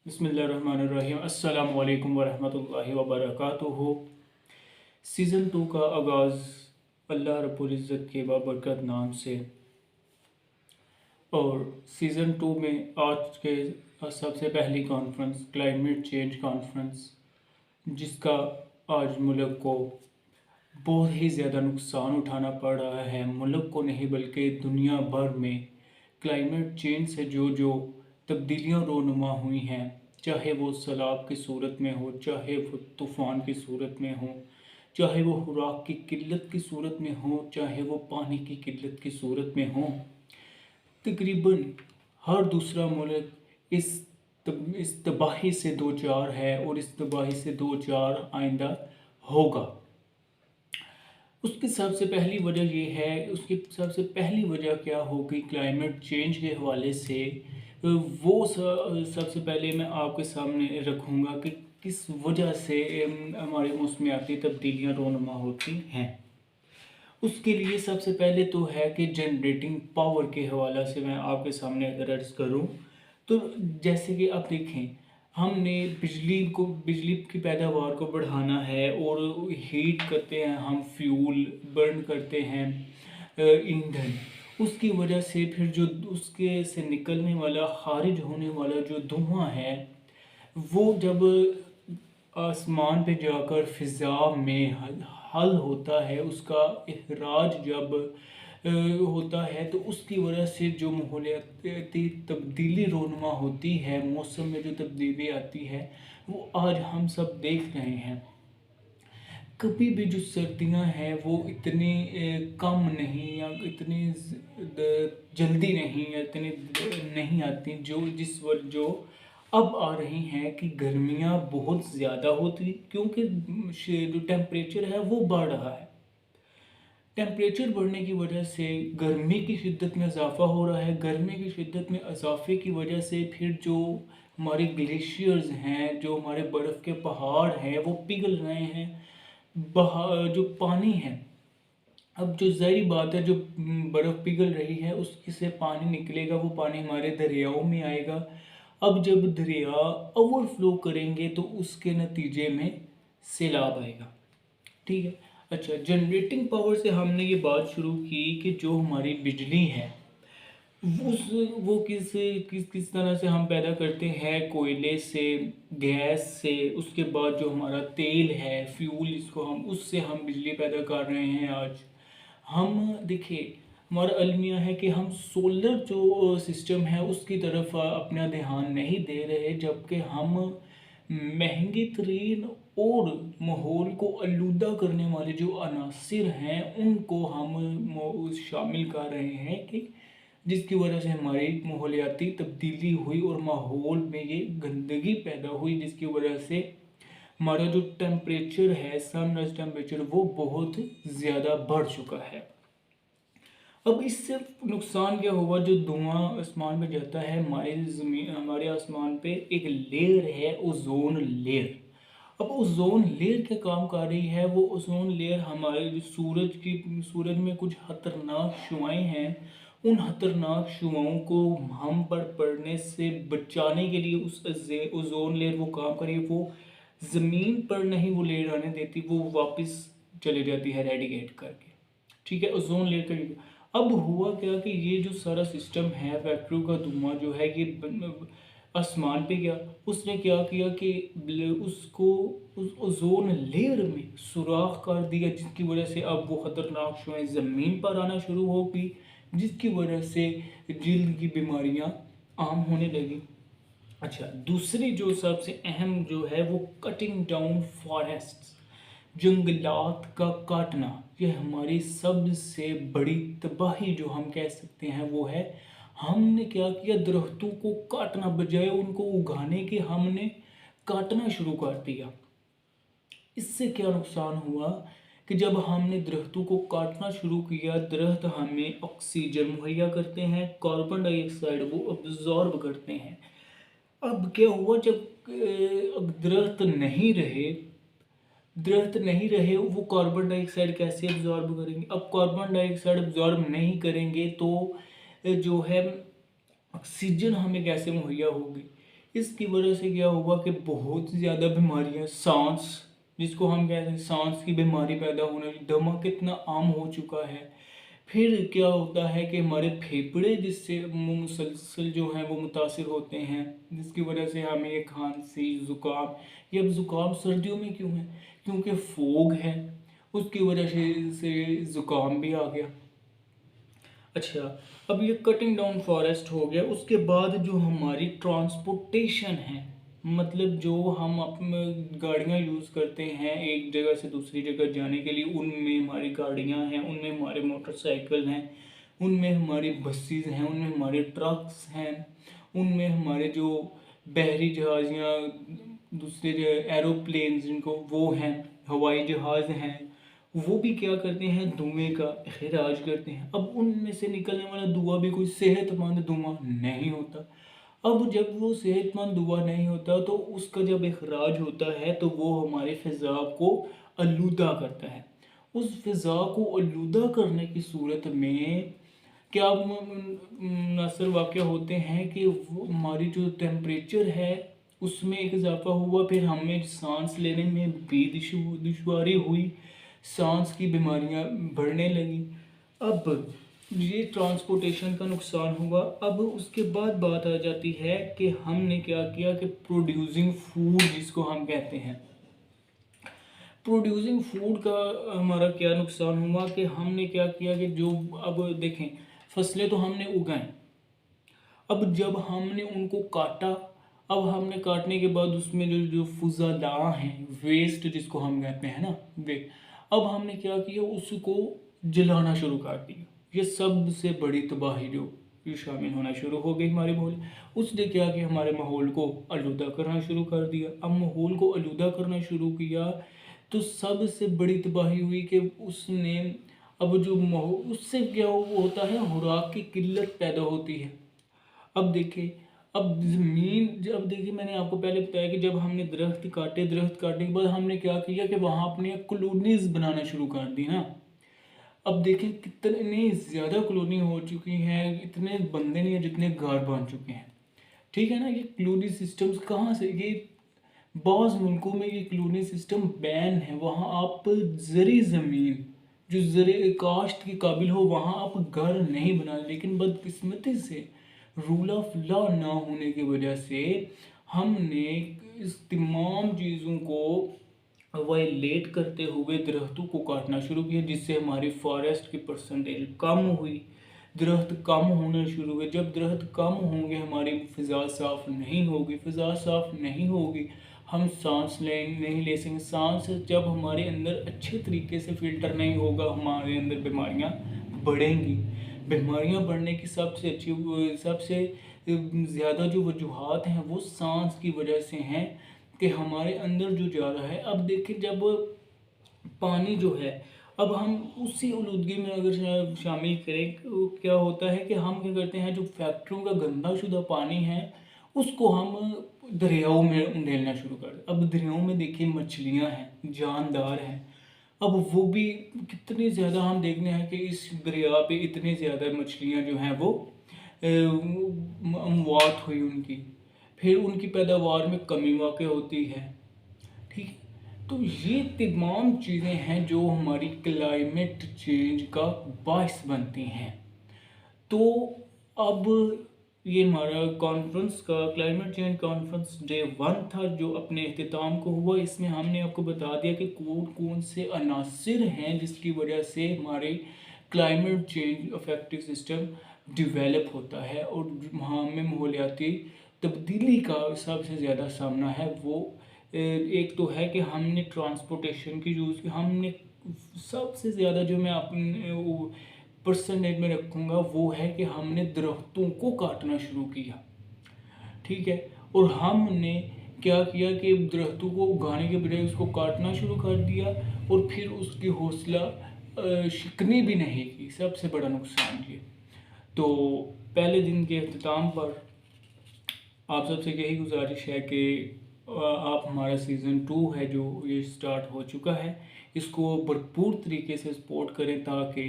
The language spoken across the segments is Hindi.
बिस्मिल्लाहिर्रहमानिर्रहीम अस्सलाम वालेकुम वरहमतुल्लाहि वबरकातुहू। सीज़न 2 का आगाज़ अल्लाह रब्बुल इज़्ज़त के बाबरकत नाम से। और सीज़न 2 में आज के सबसे पहली कॉन्फ्रेंस क्लाइमेट चेंज कॉन्फ्रेंस, जिसका आज मुल्क को बहुत ही ज़्यादा नुकसान उठाना पड़ रहा है। मुल्क को नहीं बल्कि दुनिया भर में क्लाइमेट चेंज से जो जो तब्दीलियाँ रोनुमा हुई हैं, चाहे वो सैलाब की सूरत में हो, चाहे वो तूफ़ान की सूरत में हो, चाहे वो खुराक की किल्लत की सूरत में हो, चाहे वो पानी की किल्लत की सूरत में हो, तकरीबन हर दूसरा मुल्क इस तबाही से दो चार है और इस तबाही से दो चार आइंदा होगा। उसकी सबसे पहली वजह ये है, उसकी सबसे पहली वजह क्या होगी क्लाइमेट चेंज के हवाले से, वो सबसे पहले मैं आपके सामने रखूँगा कि किस वजह से हमारे मौसमियाती तब्दीलियाँ रोनुमा होती हैं। उसके लिए सबसे पहले तो है कि जनरेटिंग पावर के हवाले से मैं आपके सामने अगर अर्ज़ करूँ तो जैसे कि आप देखें, हमने बिजली की पैदावार को बढ़ाना है और हीट करते हैं, हम फ्यूल बर्न करते हैं, ईंधन। उसकी वजह से फिर जो उसके से निकलने वाला खारिज होने वाला जो धुआं है, वो जब आसमान पे जाकर फ़िज़ा में हल होता है, उसका इखराज जब होता है, तो उसकी वजह से जो माहौलियाती तब्दीली रोनुमा होती है, मौसम में जो तब्दीली आती है, वो आज हम सब देख रहे हैं। कभी भी जो सर्दियाँ हैं वो इतनी कम नहीं या इतनी जल्दी नहीं या इतनी नहीं आती जो अब आ रही हैं कि गर्मियाँ बहुत ज़्यादा होती, क्योंकि जो टेम्परेचर है वो बढ़ रहा है। टेम्परेचर बढ़ने की वजह से गर्मी की शिद्दत में इजाफ़ा हो रहा है। गर्मी की शिद्दत में इजाफ़े की वजह से फिर जो हमारे ग्लेशियर्स हैं, जो हमारे बर्फ़ के पहाड़ हैं, वो पिघल रहे हैं। जो पानी है, अब जो ज़ाहिर बात है, जो बर्फ़ पिघल रही है उसकी से पानी निकलेगा, वो पानी हमारे दरियाओं में आएगा। अब जब दरिया ओवरफ्लो करेंगे तो उसके नतीजे में सैलाब आएगा। ठीक है। अच्छा, जनरेटिंग पावर से हमने ये बात शुरू की कि जो हमारी बिजली है उस वो किस किस तरह से हम पैदा करते हैं, कोयले से, गैस से। उसके बाद जो हमारा तेल है, फ्यूल, इसको हम उससे हम बिजली पैदा कर रहे हैं। आज हम देखिए, हमारा अलमिया है कि हम सोलर जो सिस्टम है उसकी तरफ अपना ध्यान नहीं दे रहे, जबकि हम महंगी तरीन और माहौल को आलूदा करने वाले जो अनासिर हैं उनको हम शामिल कर रहे हैं, कि जिसकी वजह से हमारी माहौलियाती तब्दीली हुई और माहौल में ये गंदगी पैदा हुई, जिसकी वजह से हमारा जो टेम्परेचर है, सनराइज टेम्परेचर, वो बहुत ज़्यादा बढ़ चुका है। अब इससे नुकसान क्या हुआ, जो धुआं आसमान में जाता है, हमारे आसमान पे एक लेयर है, ओजोन लेयर। अब ओजोन लेयर क्या काम कर रही है, वो ओजोन लेयर हमारे जो सूरज में कुछ खतरनाक शुआएं हैं, उन खतरनाक शुआओं को हम पर पड़ने से बचाने के लिए उस ओजोन लेयर वो काम कर रही है। वो ज़मीन पर नहीं वो लेयर आने देती, वो वापस चले जाती है रेडिएट करके। ठीक है, ओजोन लेयर का अब हुआ क्या कि ये जो सारा सिस्टम है, फैक्ट्रियों का धुआं जो है, ये आसमान पे गया। उसने क्या किया कि उसको उस ओजोन लेयर में सुराख कर दिया, जिसकी वजह से अब वो खतरनाक शुआएं ज़मीन पर आना शुरू हो गई, जिसकी वजह से जल्द की बीमारियां आम होने लगी। अच्छा, दूसरी जो सबसे अहम जो है, वो कटिंग डाउन फॉरेस्ट, जंगलात का काटना। ये हमारी सबसे बड़ी तबाही जो हम कह सकते हैं वो है। हमने क्या किया, दरख्तों को काटना बजाय उनको उगाने के हमने काटना शुरू कर दिया। इससे क्या नुकसान हुआ कि जब हमने दरख्तों को काटना शुरू किया, दरख्त हमें ऑक्सीजन मुहैया करते हैं, कार्बन डाइऑक्साइड वो अब्जॉर्ब करते हैं। अब क्या हुआ, जब अब दरख्त नहीं रहे, वो कार्बन डाइऑक्साइड कैसे एब्जॉर्ब करेंगे। अब कार्बन डाइऑक्साइड एब्जॉर्ब नहीं करेंगे तो जो है ऑक्सीजन हमें कैसे मुहैया होगी। इसकी वजह से क्या हुआ कि बहुत ज़्यादा बीमारियां, सांस जिसको हम कहते हैं सांस की बीमारी पैदा होना, दमा कितना आम हो चुका है। फिर क्या होता है कि हमारे फेफड़े जिससे मुसलसल जो हैं वो मुतासिर होते हैं, जिसकी वजह से हमें ये खांसी ज़ुकाम। ये अब ज़ुकाम सर्दियों में क्यों है? क्योंकि फोग है, उसकी वजह से ज़ुकाम भी आ गया। अच्छा, अब ये कटिंग डाउन फॉरेस्ट हो गया। उसके बाद जो हमारी ट्रांसपोर्टेशन है, मतलब जो हम अपने गाड़ियाँ यूज़ करते हैं एक जगह से दूसरी जगह जाने के लिए, उनमें हमारी गाड़ियाँ हैं, उनमें हमारे मोटरसाइकिल हैं, उनमें हमारी बसेस हैं, उनमें हमारे ट्रक्स हैं, उनमें हमारे जो बहरी जहाज़ या दूसरे जो एरोप्लेन जिनको वो हैं, हवाई जहाज़ हैं, वो भी क्या करते हैं, धुएं का इखराज करते हैं। अब उनमें से निकलने वाला धुआं भी कोई सेहतमंद धुआं नहीं होता। अब जब वो सेहतमंद धुआं नहीं होता तो उसका जब इखराज होता है तो वो हमारी फ़िज़ा को आलूदा करता है। उस फ़िज़ा को आलूदा करने की सूरत में क्या मुनासर वाक़या होते हैं कि वो हमारी जो टेम्परेचर है उसमें एक इजाफ़ा हुआ, फिर हमें सांस लेने में भी दुश्वारी हुई, सांस की बीमारियां बढ़ने लगी। अब ये ट्रांसपोर्टेशन का नुकसान हुआ। अब उसके बाद बात आ जाती है कि हमने क्या किया कि प्रोड्यूसिंग फूड जिसको हम कहते हैं, प्रोड्यूसिंग फूड का हमारा क्या नुकसान हुआ कि हमने क्या किया कि जो, अब देखें, फसलें तो हमने उगाई, अब जब हमने उनको काटा, अब हमने काटने के बाद उसमें जो जो फुज़ादा हैं, वेस्ट जिसको हम कहते हैं ना, वे, अब हमने क्या किया, उसको जलाना शुरू कर दिया। ये सबसे बड़ी तबाही जो ये शामिल होना शुरू हो गई हमारे माहौल। उसने क्या किया, हमारे माहौल को आलूदा करना शुरू कर दिया। अब माहौल को आलूदा करना शुरू किया तो सबसे बड़ी तबाही हुई कि उसने, अब जो माहौल, उससे क्या होता है, खुराक की किल्लत पैदा होती है। अब देखिए, अब ज़मीन, जब देखिए मैंने आपको पहले बताया कि जब हमने दरख्त काटे, दरख्त काटने के बाद हमने क्या किया कि वहाँ अपने कॉलोनीज बनाना शुरू कर दी ना। अब देखें कितनी ज़्यादा कॉलोनी हो चुकी हैं, इतने बंदे नहीं हैं जितने घर बन चुके हैं। ठीक है ना। ये कॉलोनी सिस्टम्स कहाँ से, ये बाज़ मुल्कों में ये कॉलोनी सिस्टम बैन है। वहाँ आप ज़री ज़मीन जो ज़रे काश्त के काबिल हो वहाँ आप घर नहीं बना, लेकिन बदकिस्मती से रूल ऑफ लॉ ना होने की वजह से हमने इस तमाम चीज़ों को वायलेट करते हुए दरख्तों को काटना शुरू किया, जिससे हमारी फॉरेस्ट की परसेंटेज कम हुई, दरख्त कम होना शुरू हुए। जब दरख्त कम होंगे हमारी फ़िज़ा साफ़ नहीं होगी, फ़िज़ा साफ़ नहीं होगी, हम सांस नहीं ले सकेंगे। सांस जब हमारे अंदर अच्छे तरीके से फ़िल्टर नहीं होगा, हमारे अंदर बीमारियां बढ़ेंगी। बीमारियां बढ़ने की सबसे ज़्यादा जो वजूहात हैं वो सांस की वजह से हैं कि हमारे अंदर जो जा रहा है। अब देखिए, जब पानी जो है, अब हम उसी आलूदगी में अगर शामिल करें तो क्या होता है कि हम क्या करते हैं, जो फैक्ट्रियों का गंदा शुदा पानी है उसको हम दरियाओं में उंडेलना शुरू कर दें। अब दरियाओं में देखिए मछलियां हैं, जानदार हैं, अब वो भी कितनी ज़्यादा हम देखते हैं कि इस दरिया पे इतनी ज़्यादा मछलियां जो हैं वो अमवात हुई उनकी, फिर उनकी पैदावार में कमी वाक़ होती है। ठीक है। तो ये तमाम चीज़ें हैं जो हमारी क्लाइमेट चेंज का बायस बनती हैं। तो अब ये हमारा कॉन्फ्रेंस का क्लाइमेट चेंज कॉन्फ्रेंस डे 1 था जो अपने अख्ताम को हुआ। इसमें हमने आपको बता दिया कि कौन कौन से अनासिर हैं जिसकी वजह से हमारे climate change affective system develop होता है और वहाँ में माहौलियाती तब्दीली का सबसे ज़्यादा सामना है। वो एक तो है कि हमने ट्रांसपोर्टेशन की यूज़ की, हमने सबसे ज़्यादा जो मैं अपने वो परसेंटेज में रखूँगा वो है कि हमने दरख्तों को काटना शुरू किया। ठीक है। और हमने क्या किया कि दरख्तों को उगाने के बजाय उसको काटना शुरू कर दिया और फिर उसकी हौसला शिकनी भी नहीं की। सबसे बड़ा नुकसान ये। तो पहले दिन के अख्ताम पर आप सबसे यही गुजारिश है कि आप हमारा सीज़न 2 है जो ये स्टार्ट हो चुका है, इसको भरपूर तरीके से सपोर्ट करें ताकि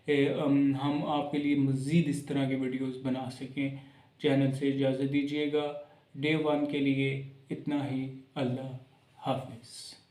हम आपके लिए मज़ीद इस तरह के वीडियोस बना सकें। चैनल से इजाज़त दीजिएगा। डे 1 के लिए इतना ही। अल्लाह हाफिज़।